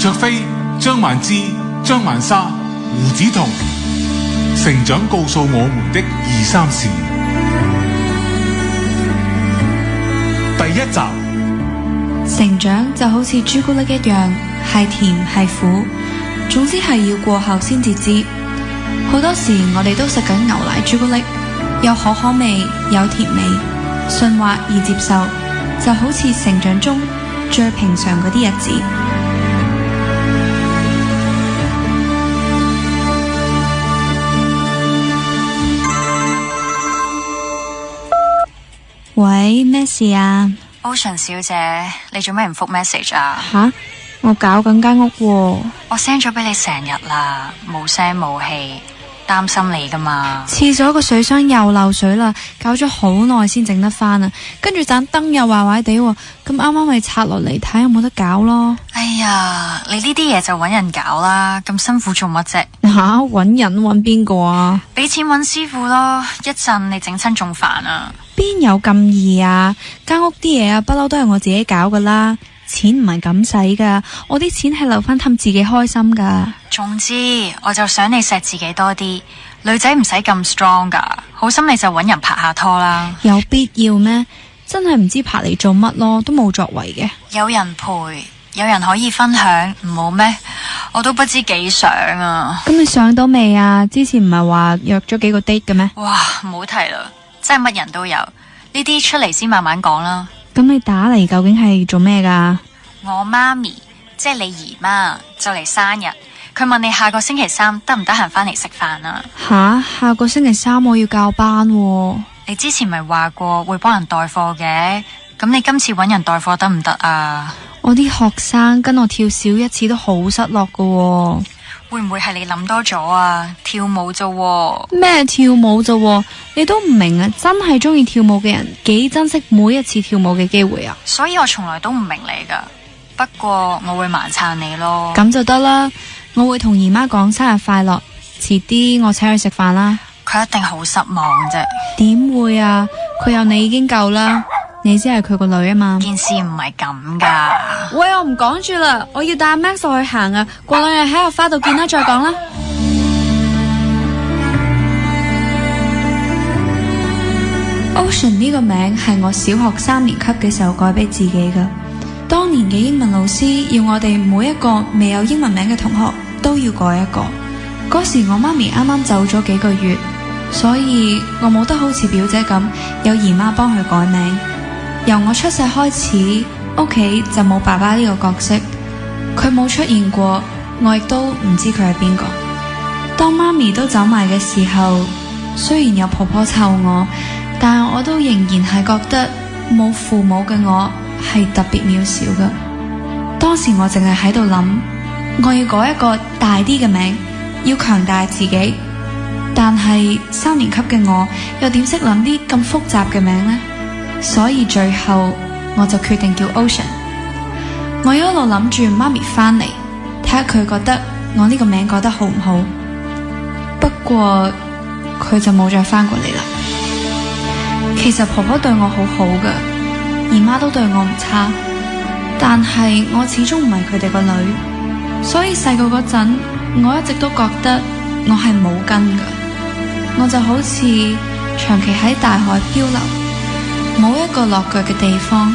卓飛、張曼芝、張曼莎、胡子彤，成長告訴我們的二三事。第一集，成長就好似朱古力一樣，係甜係苦，總之係要過後先至知。好多時我哋都食緊牛奶朱古力，有可可味，有甜味，順滑易接受，就好似成長中最平常嗰啲日子。喂，咩事啊？ Ocean 小姐，你做咩唔覆 message 啊？吓，我搞緊間屋喎。我 send 咗俾你成日啦，冇聲冇氣，擔心你噶嘛。廁所個水箱又漏水啦，搞咗好耐先整得翻啊！跟住盞燈又壞壞地，咁啱啱咪拆落嚟睇有冇得搞咯。哎呀，你呢啲嘢就搵人搞啦，咁辛苦做乜啫？吓，搵人搵邊個啊？俾錢搵師傅咯，一陣你整親仲煩啊！邊有咁易啊？間屋啲嘢啊，不嬲都係我自己搞噶啦，錢唔係咁使噶，我啲錢係留翻氹自己開心噶。總之，我就想你錫自己多啲，女仔唔使咁 strong 噶，好心你就搵人拍下拖啦。有必要咩？真係唔知拍嚟做乜咯，都冇作為嘅。有人陪，有人可以分享，唔好咩？我都不知幾想啊。咁你上到未啊？之前唔係話約咗幾個 date 嘅咩？哇，唔好提啦，真係乜人都有，呢啲出嚟先慢慢講啦。咁你打嚟究竟係做咩噶？我媽咪即係你姨媽就嚟生日，佢問你下個星期三得唔得閒返嚟食飯啊？吓，下個星期三我要教班喎。你之前咪話過會幫人代課嘅，咁你今次搵人代課得唔得啊？我啲學生跟我跳少一次都好失落噶喎。會唔會係你諗多咗啊？跳舞啫喎。咩跳舞啫喎？你都唔明啊！真係中意跳舞嘅人幾珍惜每一次跳舞嘅機會啊！所以我從來都唔明你噶，不過我會盲撐你咯。咁就得啦，我會同姨媽講生日快樂，遲啲我請佢食飯啦。佢一定好失望啫。點會啊？佢有你已經夠啦，你只係佢個女啊嘛。件事唔係咁噶。喂，我唔講住啦，我要帶阿 Max 去行啊，過兩日喺學花度見啦，再講啦。Ocean 呢個名係我小學3年級嘅時候改俾自己噶。當年嘅英文老師要我哋每一個未有英文名嘅同學都要改一個。嗰時我媽咪啱啱走咗幾個月，所以我冇得好似表姐咁有姨媽幫佢改名。由我出世開始，屋企就冇爸爸呢個角色，佢冇出現過，我亦都唔知佢係邊個。當媽咪都走埋嘅時候，雖然有婆婆湊我，但我都仍然係覺得冇父母嘅我係特別渺小嘅。當時我淨係喺度諗，我要改一個大啲嘅名，要強大自己。但係3年級嘅我又點識諗啲咁複雜嘅名呢？所以最後我就決定叫 Ocean。 我一路諗住媽咪返嚟，睇下佢覺得我呢個名改得好唔好。不過佢就冇再返過嚟啦。其實婆婆對我好好噶，姨媽都對我唔差，但係我始終唔係佢哋個女，所以細個嗰陣我一直都覺得我係冇根噶。我就好似長期喺大海漂流，冇一個落腳嘅地方。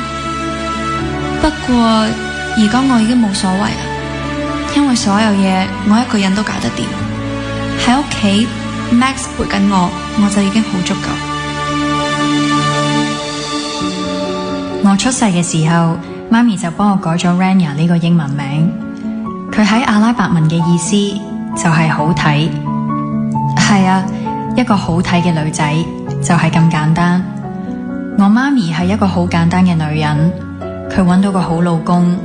不過而家我已經冇所謂啦，因為所有嘢我一個人都搞得掂。喺屋企 Max 陪緊我就已經好足夠。我出世嘅時候，媽咪就幫我改咗 Rania 呢個英文名。佢喺阿拉伯文嘅意思就係好睇。係啊，一個好睇嘅女仔就係咁簡單。我媽咪係一個好簡單嘅女人，佢搵到個好老公，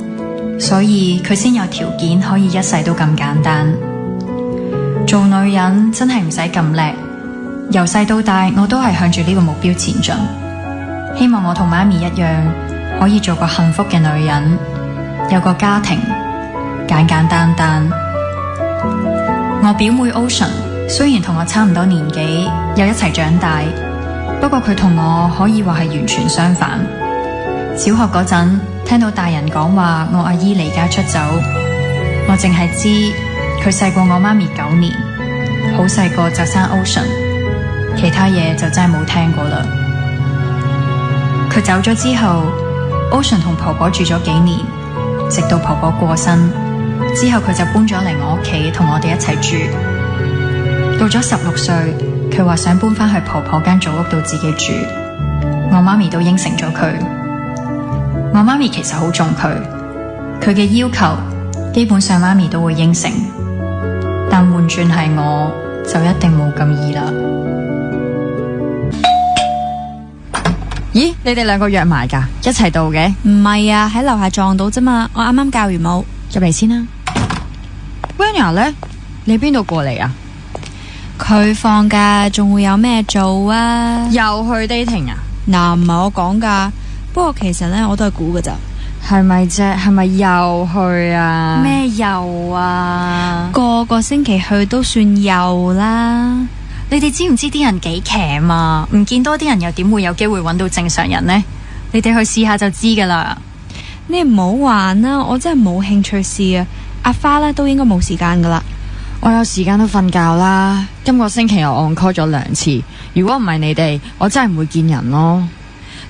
所以佢先有條件可以一世都咁簡單。做女人真係唔使咁叻，由細到大我都係向住呢個目標前進。希望我同媽咪一樣，可以做個幸福嘅女人，有個家庭，簡簡單單。我表妹 Ocean 雖然同我差唔多年紀，又一齊長大，不過佢同我可以話係完全相反。小學嗰陣聽到大人講話我阿姨離家出走，我淨係知佢細過我媽咪9年，好細個就生 Ocean， 其他嘢就真係冇聽過啦。佢走咗之後，Ocean 同婆婆住咗幾年，直到婆婆過身之後，佢就搬咗嚟我屋企同我哋一齊住。到咗16歲，佢話想搬返去婆婆間祖屋度自己住，我媽咪都應承咗佢。我媽咪其實好重佢嘅要求，基本上媽咪都會應承，但換轉係我就一定冇咁易啦。咦，你哋兩個約埋㗎，一齊到嘅？唔係啊，喺樓下撞到啫嘛。我啱啱教完舞，入嚟先啦。Rania 呢？你邊度過嚟啊？佢放假仲會有咩做啊？又去 dating 啊？嗱，唔係我講噶，不過其實呢，我都係估噶咋。係咪啫？係咪又去啊？咩又啊？個星期去都算又啦。你哋知唔知啲人幾鉗啊？唔見多啲人又點會有機會揾到正常人呢？你哋去試下就知噶啦。你唔好玩啦，我真係冇興趣試啊。阿花呢都應該冇時間噶啦。我有時間都瞓覺啦。今個星期我 on call 咗2次，如果唔係你哋，我真係唔會見人咯。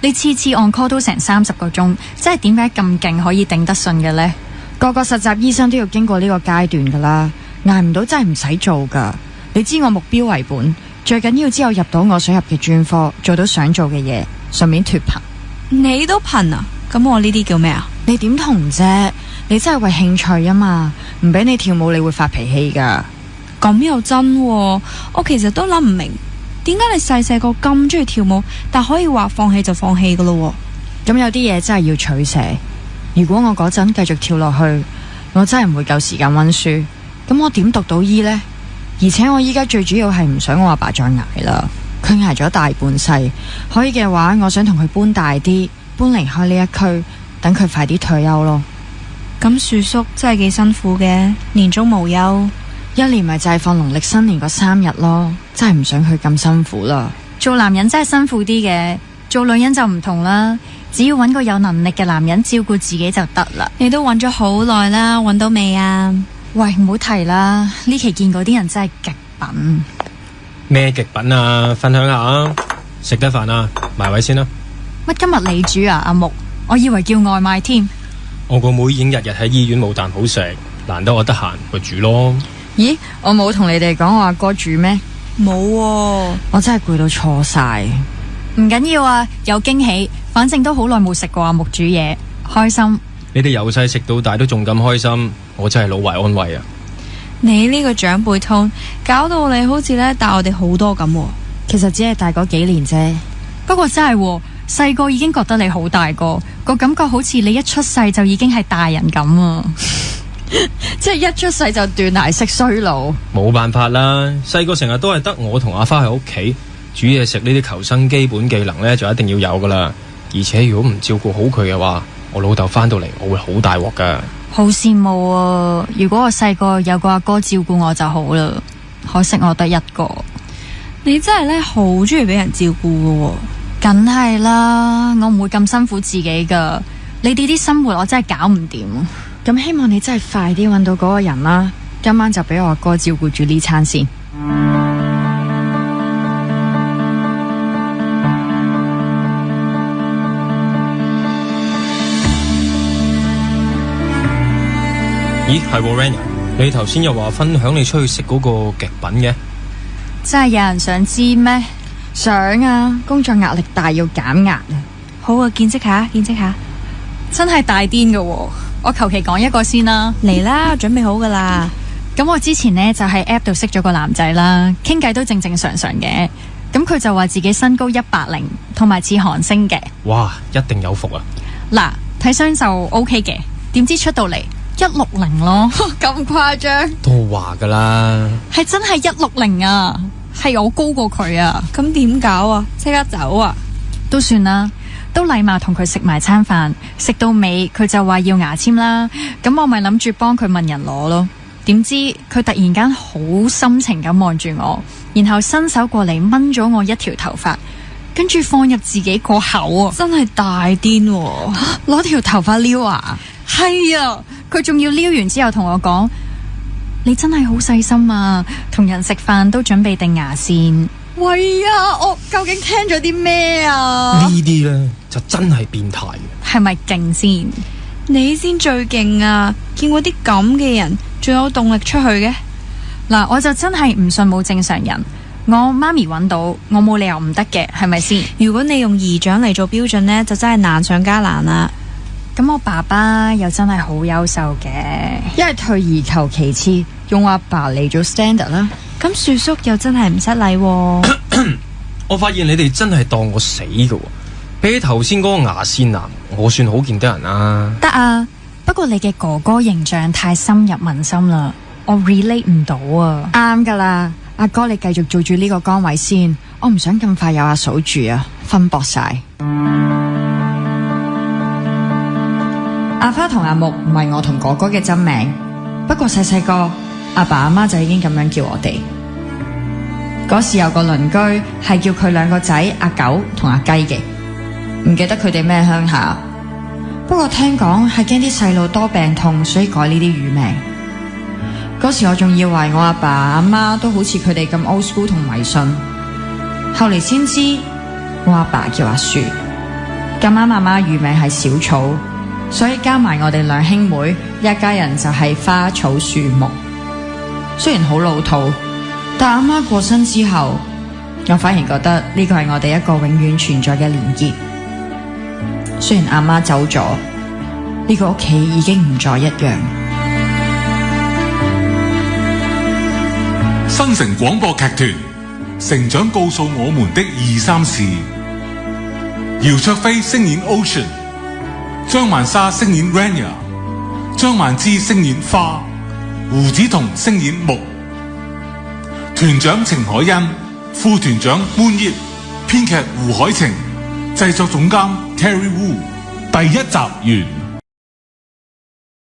你次次 on call 都成30個鐘，即係點解咁勁可以頂得順嘅呢？個個實習醫生都要經過呢個階段噶啦，捱唔到真係唔使做噶。你知我目標為本，最緊要之後入到我想入嘅專科，做到想做嘅嘢，順便脫貧。你都貧啊？咁我呢啲叫咩啊？你點同啫？你真係為興趣啊嘛，唔俾你跳舞你會發脾氣噶。咁又真喎，我其實都諗唔明，點解你細細個咁中意跳舞，但可以話放棄就放棄噶咯？咁有啲嘢真係要取捨。如果我嗰陣繼續跳落去，我真係唔會夠時間溫書，咁我點讀到醫呢？而且我依家最主要係唔想我阿爸再捱啦，佢捱咗大半世，可以嘅話，我想同佢搬大啲，搬離開呢一區，等佢快啲退休咯。咁樹叔真係幾辛苦嘅，年終無休，1年咪就係放農曆新年嗰3日咯，真係唔想佢咁辛苦啦。做男人真係辛苦啲嘅，做女人就唔同啦，只要揾個有能力嘅男人照顧自己就得啦。你都揾咗好耐啦，揾到未啊？喂，唔好提啦，呢期見嗰啲人真係極品。咩極品啊？分享下啊！食得飯啊？埋位先啦。乜今日你煮啊？阿木，我以為叫外賣添。我個妹已經日日喺醫院冇啖好食，難得我得閒咪煮咯。咦，我冇同你哋講我阿哥煮咩？冇喎，我真係攰到錯晒。唔緊要啊，有驚喜，反正都好耐冇食過阿木煮嘢，開心。你哋由細食到大都仲咁開心，我真係老懷安慰啊！你呢個長輩 tone，搞到你好似呢大我哋好多咁喎。其實只係大嗰幾年啫。不過真係喎，細個已經覺得你好大個，個感覺好似你一出世就已經係大人咁啊！即係一出世就斷崖式衰老。冇辦法啦，細個成日都係得我同阿花喺屋企煮嘢食，呢啲求生基本技能呢，就一定要有噶啦。而且如果唔照顧好佢嘅話，我老豆返到嚟我會好大鑊噶。好羨慕啊！如果我細個有個阿哥照顧我就好啦，可惜我得一個。你真係呢好中意俾人照顧噶喎。梗係啦，我唔會咁辛苦自己噶。你哋啲生活我真係搞唔掂。咁希望你真係快啲揾到嗰個人啦。今晚就俾我阿哥照顧住呢餐先。咦，係喎 Rania， 你頭先又話分享你出去食嗰個極品嘅，真係有人想知咩？想啊，工作壓力大要減壓啊。好啊，見識下，見識下。真係大癲噶喎！我求其講一個先啦。嚟啦，準備好噶啦。咁我之前呢，就喺 app 度識咗個男仔啦，傾偈都正正常常嘅。咁佢就話自己身高180，同埋似韓星嘅。哇，一定有福啊！嗱，睇相就 OK 嘅，點知出到嚟160咯，咁誇張？都話噶啦，係真係160啊，係我高過佢啊。咁點搞啊？即刻走啊？都算啦，都禮貌同佢食埋餐飯，食到尾佢就話要牙籤啦，咁我咪諗住幫佢問人攞咯。點知佢突然間好深情咁望住我，然後伸手過嚟掹咗我一條頭髮，跟住放入自己個口啊！真係大癲喎！攞條頭髮撩啊！係啊，佢仲要撩完之後同我講，你真係好細心啊，同人食飯都準備定牙線。喂啊，我究竟聽咗啲咩啊？呢啲呢，就真係變態嘅。係咪勁先？你先最勁啊！見過啲咁嘅人，仲有動力出去嘅。嗱，我就真係唔信冇正常人。我媽咪揾到，我冇理由唔得嘅，係咪先？如果你用姨丈嚟做標準呢，就真係難上加難啦。咁我爸爸又真係好優秀嘅，一係退而求其次，用阿爸嚟做 standard 啦。咁樹叔又真係唔失禮喎。我發現你哋真係當我死㗎喎，比起頭先嗰個牙線男，我算好見得人啊。得啊，不過你嘅哥哥形象太深入民心啦，我 relate 唔到啊。啱噶啦，阿哥你繼續做住呢個崗位先，我唔想咁快有阿嫂住啊，分薄晒。阿花同阿木唔係我同哥哥嘅真名，不過細細個阿爸阿媽就已經咁樣叫我哋。嗰時有個鄰居係叫佢兩個仔阿九同阿雞嘅，唔記得佢哋咩鄉下，不過聽講係驚啲細路多病痛，所以改呢啲乳名。嗰時我仲以為我阿爸阿媽都好似佢哋咁 old school 同迷信，後嚟先知我阿爸叫阿樹，咁啱阿媽乳名係小草，所以加埋我哋兩兄妹一家人就係花草樹木。雖然好老土，但阿媽過身之後，我反而覺得呢個係我哋一個永遠存在嘅連結。雖然阿媽走咗，呢個屋企已經唔再一樣。新城廣播劇團成長告訴我們的二三事，姚焯菲聲演 Ocean， 張曼莎聲演 Rania， 張曼芝聲演花，胡子彤聲演木。團長程海欣，副團長 Moon Yip， 編劇胡海晴，製作總監 Terry Wu。第一集完。